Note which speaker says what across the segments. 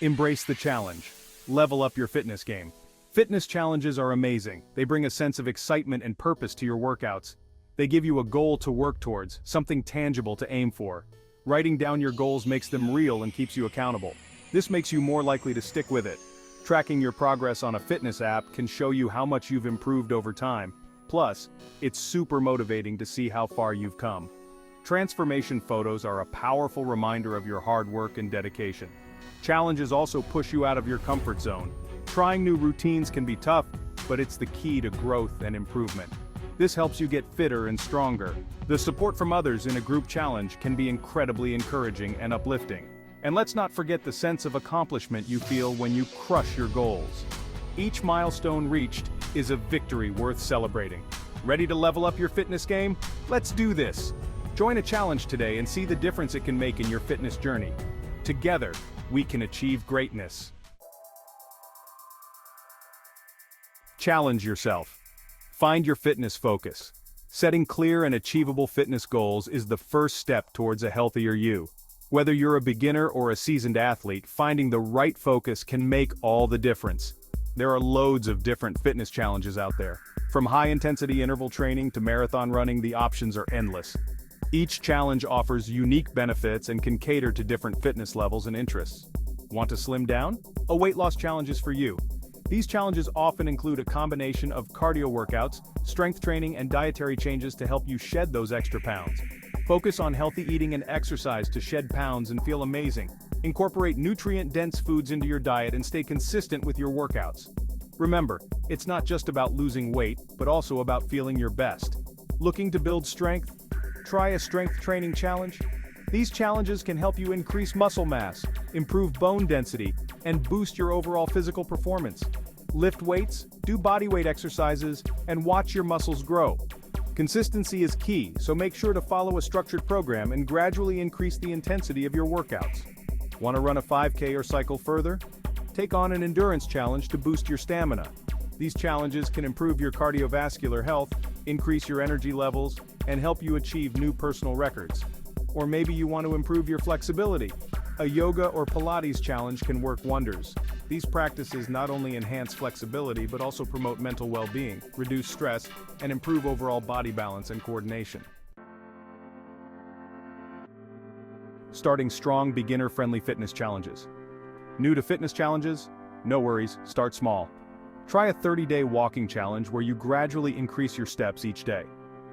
Speaker 1: Embrace the challenge. Level up your fitness game. Fitness challenges are amazing. They bring a sense of excitement and purpose to your workouts. They give you a goal to work towards, something tangible to aim for. Writing down your goals makes them real and keeps you accountable. This makes you more likely to stick with it. Tracking your progress on a fitness app can show you how much you've improved over time. Plus, it's super motivating to see how far you've come. Transformation photos are a powerful reminder of your hard work and dedication. Challenges also push you out of your comfort zone. Trying new routines can be tough, but it's the key to growth and improvement. This helps you get fitter and stronger. The support from others in a group challenge can be incredibly encouraging and uplifting. And let's not forget the sense of accomplishment you feel when you crush your goals. Each milestone reached is a victory worth celebrating. Ready to level up your fitness game? Let's do this! Join a challenge today and see the difference it can make in your fitness journey. Together, we can achieve greatness. Challenge yourself. Find your fitness focus. Setting clear and achievable fitness goals is the first step towards a healthier you. Whether you're a beginner or a seasoned athlete, finding the right focus can make all the difference. There are loads of different fitness challenges out there. From high-intensity interval training to marathon running, the options are endless. Each challenge offers unique benefits and can cater to different fitness levels and interests. Want to slim down? A weight loss challenge is for you. These challenges often include a combination of cardio workouts, strength training, and dietary changes to help you shed those extra pounds. Focus on healthy eating and exercise to shed pounds and feel amazing. Incorporate nutrient-dense foods into your diet and stay consistent with your workouts. Remember, it's not just about losing weight, but also about feeling your best. Looking to build strength? Try a strength training challenge. These challenges can help you increase muscle mass, improve bone density, and boost your overall physical performance. Lift weights, do bodyweight exercises, and watch your muscles grow. Consistency is key, so make sure to follow a structured program and gradually increase the intensity of your workouts. Want to run a 5K or cycle further? Take on an endurance challenge to boost your stamina. These challenges can improve your cardiovascular health, increase your energy levels, and help you achieve new personal records. Or maybe you want to improve your flexibility. A yoga or Pilates challenge can work wonders. These practices not only enhance flexibility but also promote mental well-being, reduce stress, and improve overall body balance and coordination. Starting strong, beginner-friendly fitness challenges. New to fitness challenges? No worries, start small. Try a 30-day walking challenge where you gradually increase your steps each day.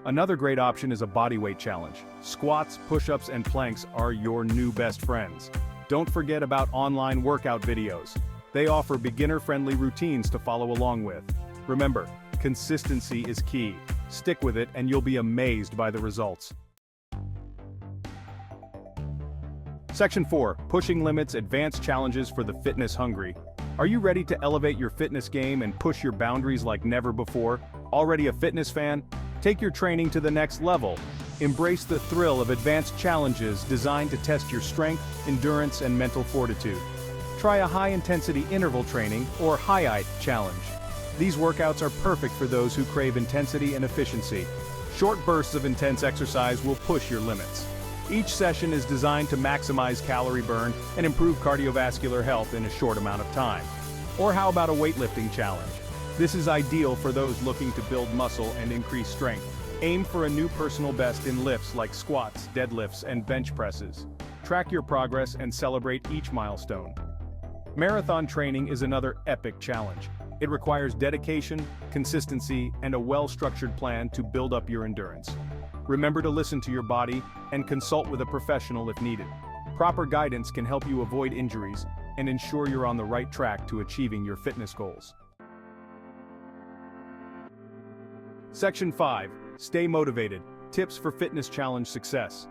Speaker 1: Another great option is a bodyweight challenge. Squats, push-ups, and planks are your new best friends. Don't forget about online workout videos. They offer beginner-friendly routines to follow along with. Remember, consistency is key. Stick with it and you'll be amazed by the results. Section 4. Pushing Limits Advanced Challenges for the Fitness Hungry. Are you ready to elevate your fitness game and push your boundaries like never before? Already a fitness fan? Take your training to the next level. Embrace the thrill of advanced challenges designed to test your strength, endurance, and mental fortitude. Try a high-intensity interval training or HIIT challenge. These workouts are perfect for those who crave intensity and efficiency. Short bursts of intense exercise will push your limits. Each session is designed to maximize calorie burn and improve cardiovascular health in a short amount of time. Or how about a weightlifting challenge? This is ideal for those looking to build muscle and increase strength. Aim for a new personal best in lifts like squats, deadlifts, and bench presses. Track your progress and celebrate each milestone. Marathon training is another epic challenge. It requires dedication, consistency, and a well-structured plan to build up your endurance. Remember to listen to your body and consult with a professional if needed. Proper guidance can help you avoid injuries and ensure you're on the right track to achieving your fitness goals. Section 5. Stay motivated. Tips for fitness challenge success.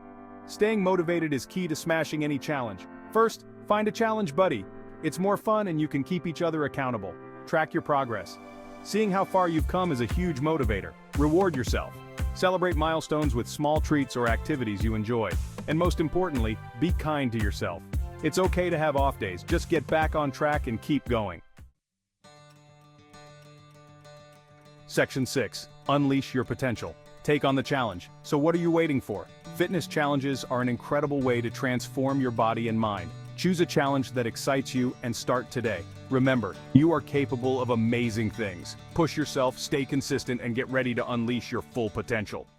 Speaker 1: Staying motivated is key to smashing any challenge. First, find a challenge buddy. It's more fun and you can keep each other accountable. Track your progress. Seeing how far you've come is a huge motivator. Reward yourself. Celebrate milestones with small treats or activities you enjoy. And most importantly, be kind to yourself. It's okay to have off days, just get back on track and keep going. Section 6. Unleash your potential. Take on the challenge. So what are you waiting for? Fitness challenges are an incredible way to transform your body and mind. Choose a challenge that excites you and start today. Remember, you are capable of amazing things. Push yourself, stay consistent, and get ready to unleash your full potential.